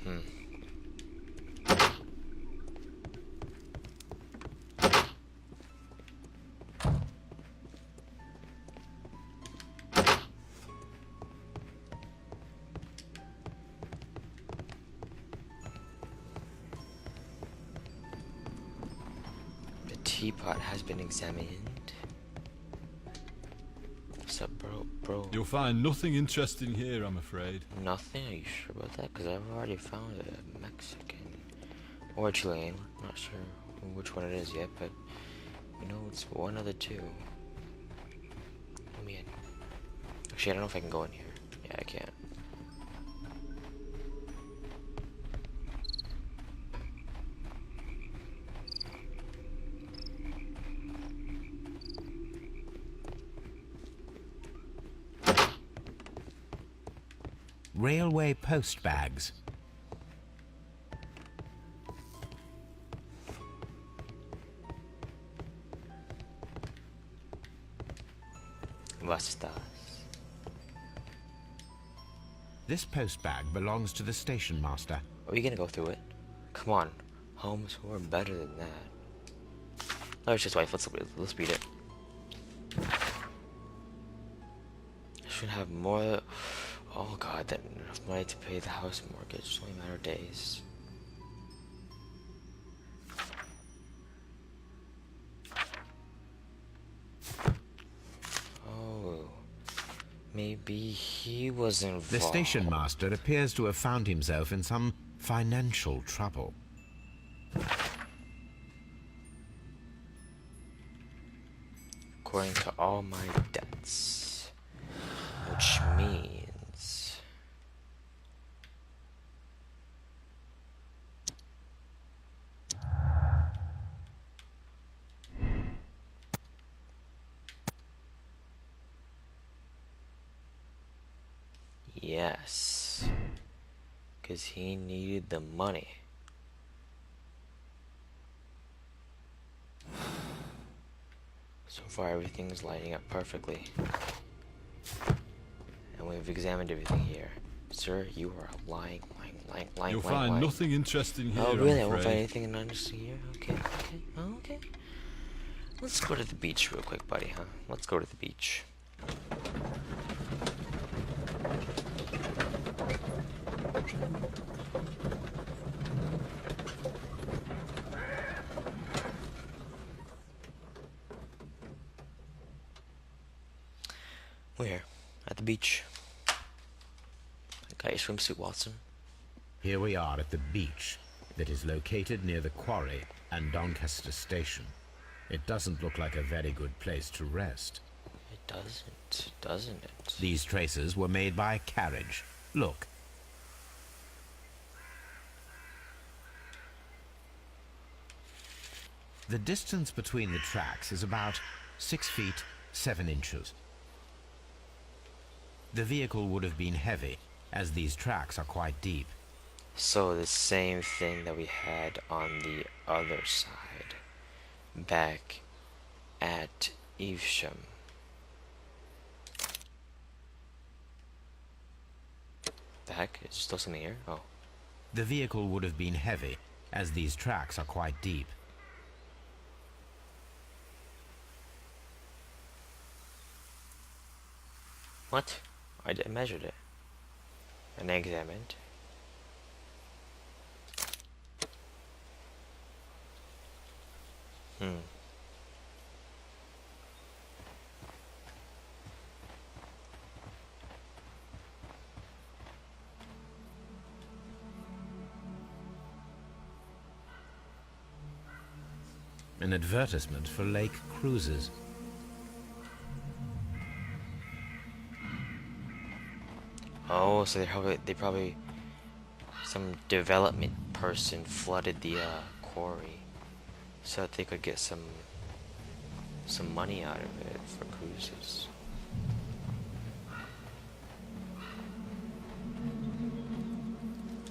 The teapot has been examined. What's up, bro? You'll find nothing interesting here, I'm afraid. Nothing? Are you sure about that? Because I've already found a Mexican or Chilean. Not sure which one it is yet, but you know it's one of the two. Let me in. Actually, I don't know if I can go in here. Yeah, I can. Railway post bags. Bastas. This post bag belongs to the station master. Are we gonna go through it? Come on, Holmes, we're better than that. Oh, it's just wife. Let's beat it. I should have more. Oh god, that enough money to pay the house mortgage. It's only a matter of days. Oh, maybe he was involved. The station master appears to have found himself in some financial trouble. According to all my debts, which means yes, because he needed the money. So far, everything's lining up perfectly. And we've examined everything here. Sir, you are lying. You'll find nothing interesting here, Oh, really? I I'm won't find afraid. anything interesting here? Okay. Oh, okay. Let's go to the beach real quick, buddy, huh? Let's go to the beach. We're here at the beach. Got your swimsuit, Watson? Here we are at the beach that is located near the quarry and Doncaster station. It doesn't look like a very good place to rest. It doesn't, doesn't it? These traces were made by carriage. Look. The distance between the tracks is about 6 feet 7 inches. The vehicle would have been heavy, as these tracks are quite deep. So the same thing that we had on the other side, back at Evesham. The heck? Is there still something here? Oh. The vehicle would have been heavy, as these tracks are quite deep. What? I measured it. And I examined. An advertisement for lake cruises. Oh, so they probably some development person flooded the quarry so that they could get some money out of it for cruises.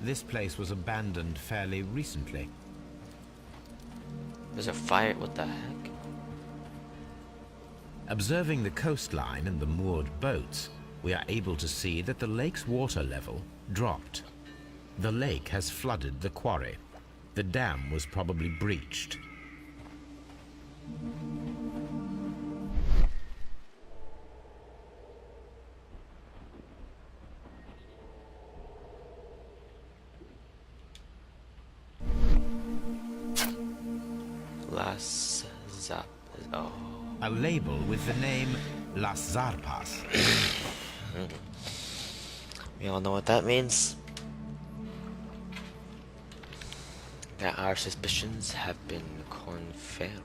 This place was abandoned fairly recently. There's a fire. What the heck? Observing the coastline and the moored boats, we are able to see that the lake's water level dropped. The lake has flooded the quarry. The dam was probably breached. Las Zap. Oh. A label with the name Las Zarpas. We all know what that means. That our suspicions have been confirmed.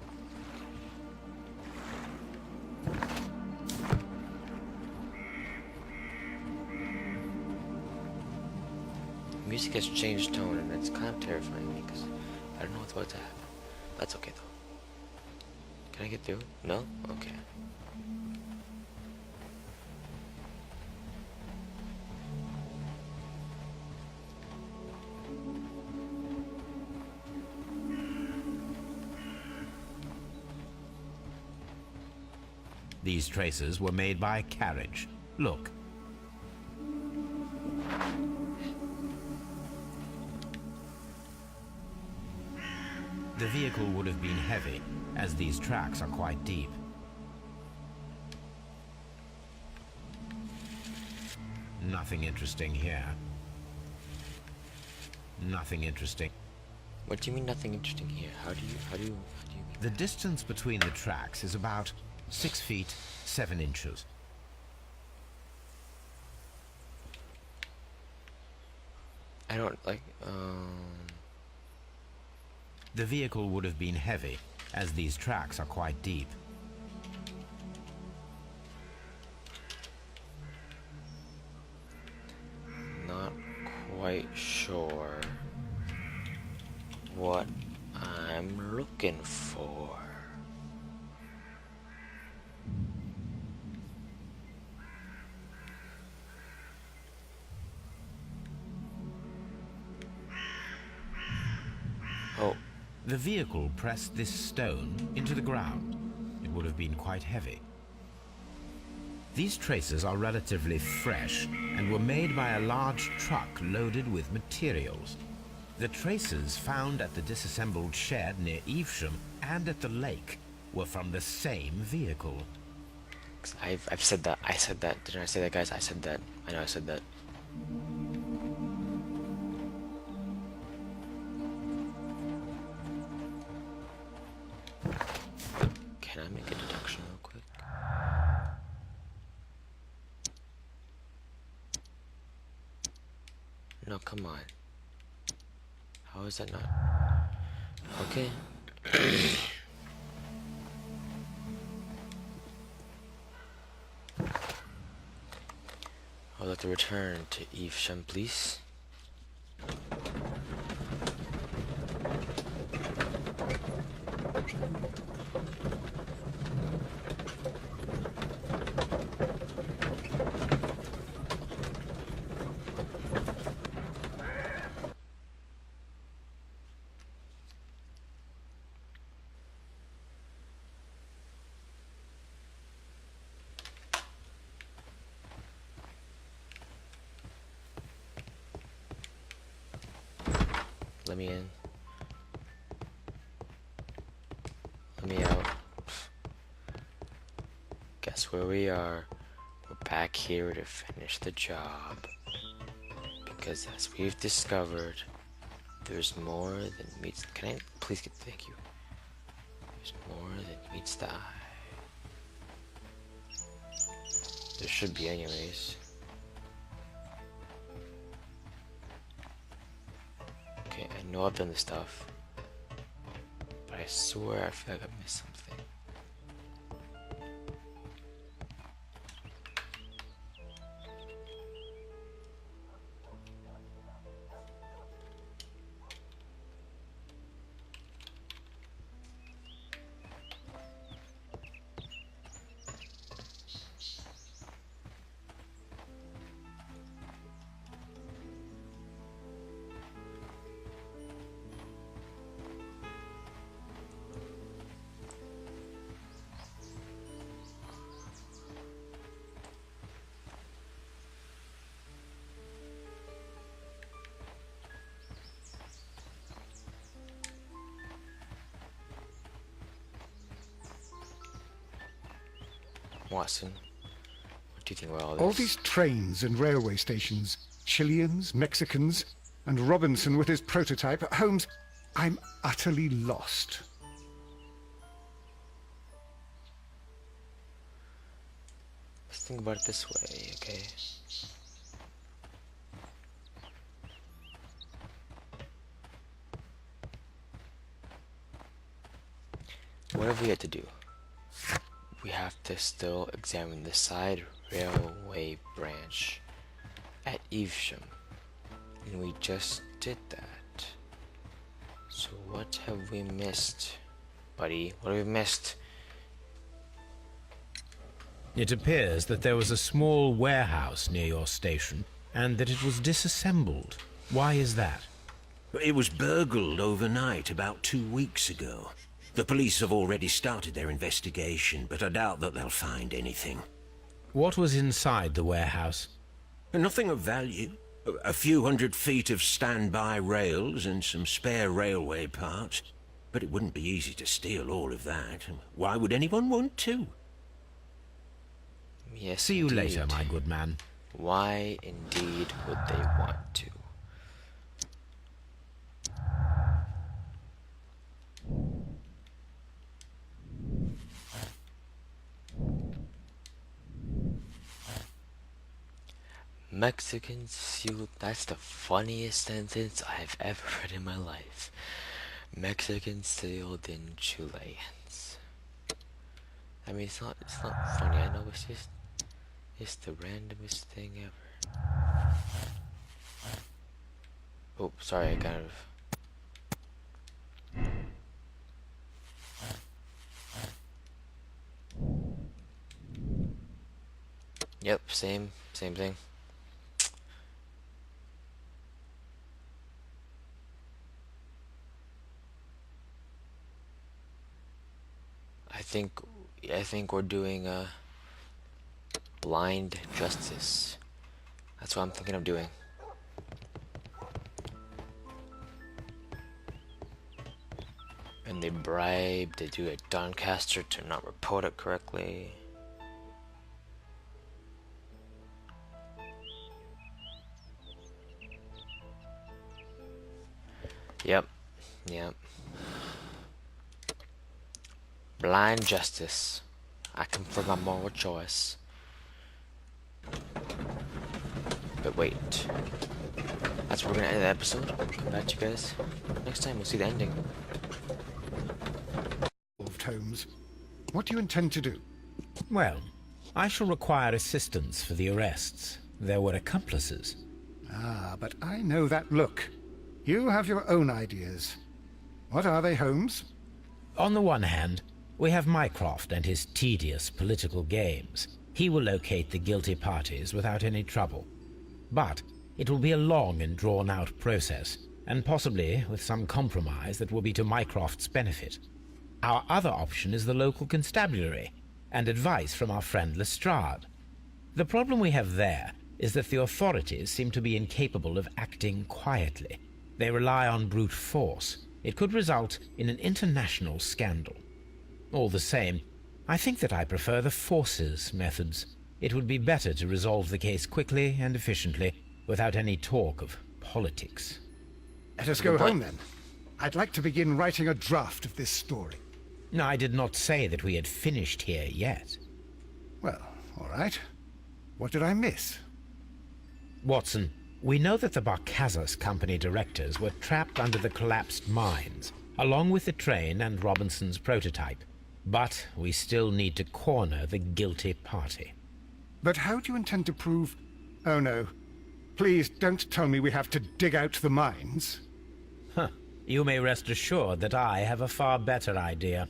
Music has changed tone and it's kind of terrifying me because I don't know what's about to happen. That's okay though. Can I get through? No? Okay. These traces were made by carriage. Look. The vehicle would have been heavy, as these tracks are quite deep. Nothing interesting here. Nothing interesting. What do you mean nothing interesting here? How do you mean? The distance between the tracks is about 6 feet, 7 inches. I don't like, The vehicle would have been heavy, as these tracks are quite deep. Not quite sure what I'm looking for. Oh. The vehicle pressed this stone into the ground. It would have been quite heavy. These traces are relatively fresh and were made by a large truck loaded with materials. The traces found at the disassembled shed near Evesham and at the lake were from the same vehicle. I've said that. I said that. Didn't I say that, guys? I said that. I know I said that. Can I make a deduction real quick? No, come on. How is that not? Okay. I'd like to return to Evesham, please. Let me in. Let me out. Guess where we are. We're back here to finish the job. Because as we've discovered, there's more than meets... Can I please get... Thank you. There's more than meets the eye. There should be anyways. Okay, I know I've done this stuff, but I swear I feel like I missed something. Watson, what do you think about all this? All these trains and railway stations, Chileans, Mexicans, and Robinson with his prototype. Holmes, I'm utterly lost. Let's think about it this way, okay? What have we yet to do? We have to still examine the side railway branch at Evesham, and we just did that. So what have we missed, buddy? What have we missed? It appears that there was a small warehouse near your station, and that it was disassembled. Why is that? It was burgled overnight about 2 weeks ago. The police have already started their investigation, but I doubt that they'll find anything. What was inside the warehouse? Nothing of value. A few 100 feet of standby rails and some spare railway parts. But it wouldn't be easy to steal all of that. Why would anyone want to? Yes, See you indeed. later, my good man. Why indeed would they want to? Mexican sealed. That's the funniest sentence I have ever read in my life. Mexican sealed in Chileans. I mean, it's not funny. I know it's the randomest thing ever. Oh, sorry. I kind of. Yep, same thing. I think we're doing blind justice. That's what I'm thinking of doing. And they bribed to do a Doncaster to not report it correctly. Yep. Blind justice. I confirm my moral choice. But wait. That's where we're gonna end the episode. Come back to you guys next time. We'll see the ending. Holmes, what do you intend to do? Well, I shall require assistance for the arrests. There were accomplices. Ah, but I know that look. You have your own ideas. What are they, Holmes? On the one hand, we have Mycroft and his tedious political games. He will locate the guilty parties without any trouble. But it will be a long and drawn-out process, and possibly with some compromise that will be to Mycroft's benefit. Our other option is the local constabulary, and advice from our friend Lestrade. The problem we have there is that the authorities seem to be incapable of acting quietly. They rely on brute force. It could result in an international scandal. All the same, I think that I prefer the forces methods. It would be better to resolve the case quickly and efficiently, without any talk of politics. Let us go home, then. I'd like to begin writing a draft of this story. No, I did not say that we had finished here yet. Well, all right. What did I miss? Watson, we know that the Barcazas Company directors were trapped under the collapsed mines, along with the train and Robinson's prototype. But we still need to corner the guilty party. But how do you intend to prove... Oh, no. Please, don't tell me we have to dig out the mines. Huh. You may rest assured that I have a far better idea.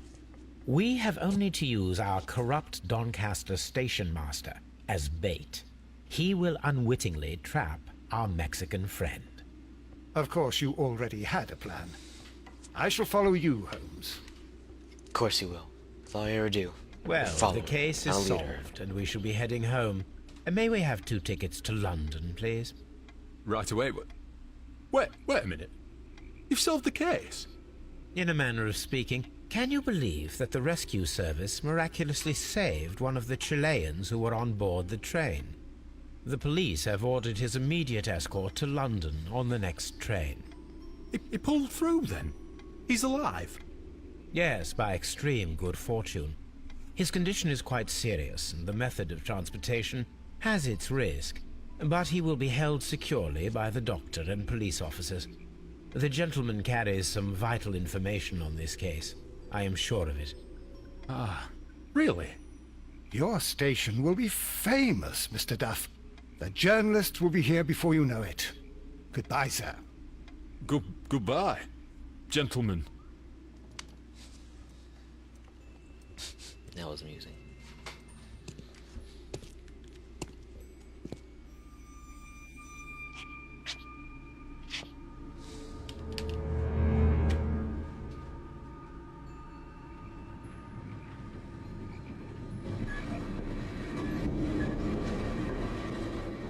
We have only to use our corrupt Doncaster station master as bait. He will unwittingly trap our Mexican friend. Of course, you already had a plan. I shall follow you, Holmes. Of course you will. That's all you ever do. Well, the case is solved, and we shall be heading home. May we have 2 tickets to London, please? Right away. Wait a minute. You've solved the case? In a manner of speaking. Can you believe that the rescue service miraculously saved one of the Chileans who were on board the train? The police have ordered his immediate escort to London on the next train. He pulled through then? He's alive? Yes, by extreme good fortune. His condition is quite serious, and the method of transportation has its risk, but he will be held securely by the doctor and police officers. The gentleman carries some vital information on this case. I am sure of it. Ah, really? Your station will be famous, Mr. Duff. The journalists will be here before you know it. Goodbye, sir. Goodbye, gentlemen. That was amusing.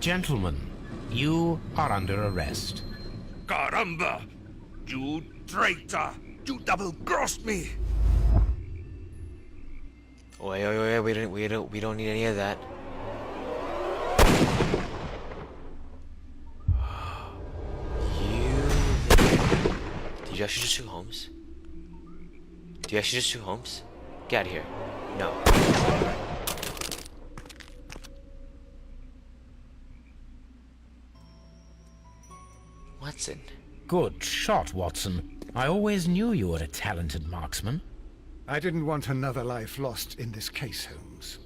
Gentlemen, you are under arrest. Caramba! You traitor! You double-crossed me! Wait, we don't need any of that. Did you actually just sue Holmes? Did you actually just sue Holmes? Get out of here. No. Watson. Good shot, Watson. I always knew you were a talented marksman. I didn't want another life lost in this case, Holmes.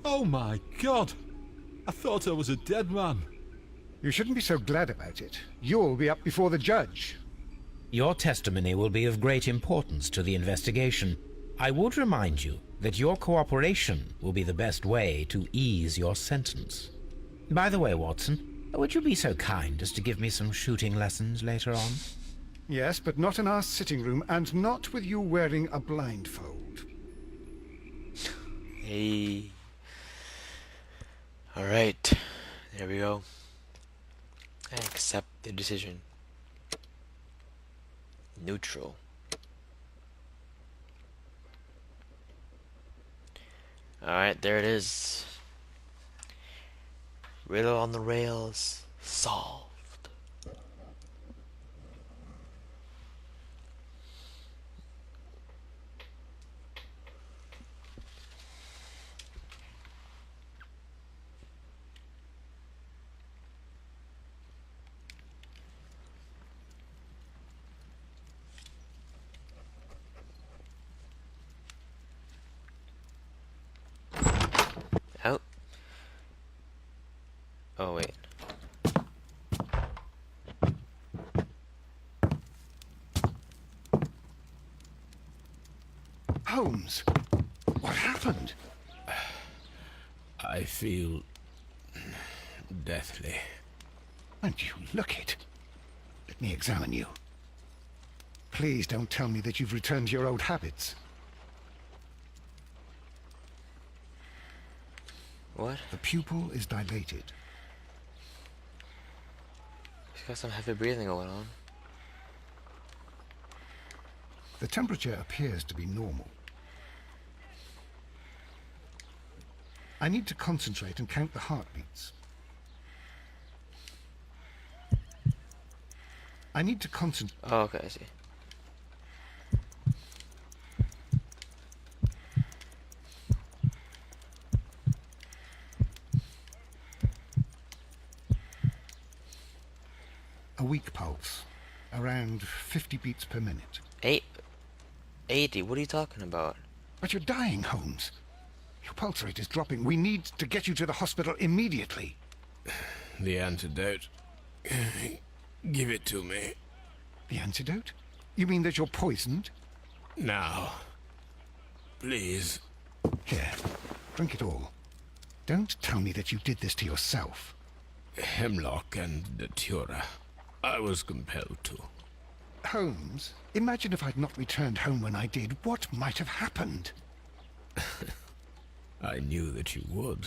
Oh my God! I thought I was a dead man. You shouldn't be so glad about it. You'll be up before the judge. Your testimony will be of great importance to the investigation. I would remind you that your cooperation will be the best way to ease your sentence. By the way, Watson, would you be so kind as to give me some shooting lessons later on? Yes, but not in our sitting room, and not with you wearing a blindfold. Hey. Alright. There we go. I accept the decision. Neutral. Alright, there it is. Riddle on the rails solved. Out. Oh wait. Holmes, what happened? I feel deathly. And you look it. Let me examine you. Please don't tell me that you've returned to your old habits. What? The pupil is dilated. She's got some heavy breathing going on. The temperature appears to be normal. I need to concentrate and count the heartbeats. I need to concentrate. Oh, okay, I see. A weak pulse, around 50 beats per minute. 80? What are you talking about? But you're dying, Holmes. Your pulse rate is dropping. We need to get you to the hospital immediately. The antidote. Give it to me. The antidote? You mean that you're poisoned? Now. Please. Here, drink it all. Don't tell me that you did this to yourself. Hemlock and Datura. I was compelled to. Holmes, imagine if I'd not returned home when I did. What might have happened? I knew that you would.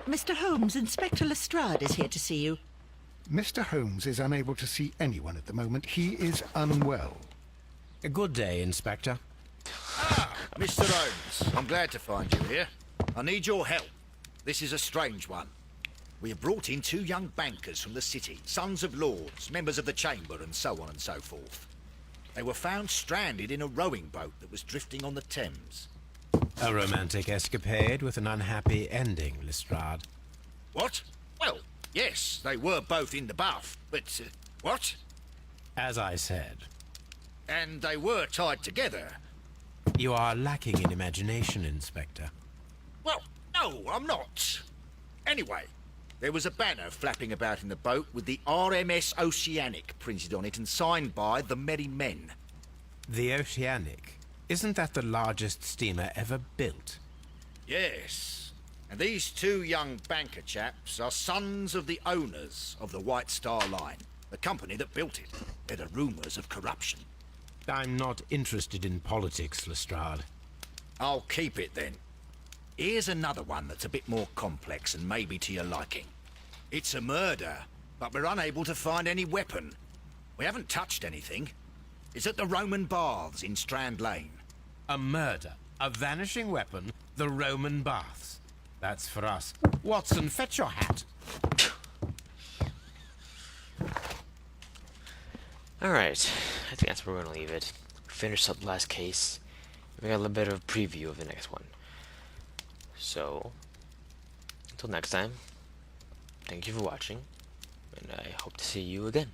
Mr. Holmes, Inspector Lestrade is here to see you. Mr. Holmes is unable to see anyone at the moment. He is unwell. A good day, Inspector. Mr. Holmes, I'm glad to find you here. I need your help. This is a strange one. We have brought in 2 young bankers from the city, sons of lords, members of the chamber, and so on and so forth. They were found stranded in a rowing boat that was drifting on the Thames. A romantic escapade with an unhappy ending, Lestrade. What? Well, yes, they were both in the bath, but... what? As I said, And they were tied together. you are lacking in imagination, Inspector. Well, no, I'm not. Anyway, there was a banner flapping about in the boat with the RMS Oceanic printed on it and signed by the Merry Men. The Oceanic. Isn't that the largest steamer ever built? Yes. And these 2 young banker chaps are sons of the owners of the White Star Line, the company that built it. There are rumours of corruption. I'm not interested in politics, Lestrade. I'll keep it then. Here's another one that's a bit more complex and maybe to your liking. It's a murder, but we're unable to find any weapon. We haven't touched anything. It's at the Roman Baths in Strand Lane. A murder, a vanishing weapon, the Roman baths. That's for us. Watson, fetch your hat. Alright, I think that's where we're gonna leave it. Finish up the last case. We got a little bit of a preview of the next one. So, until next time, thank you for watching, and I hope to see you again.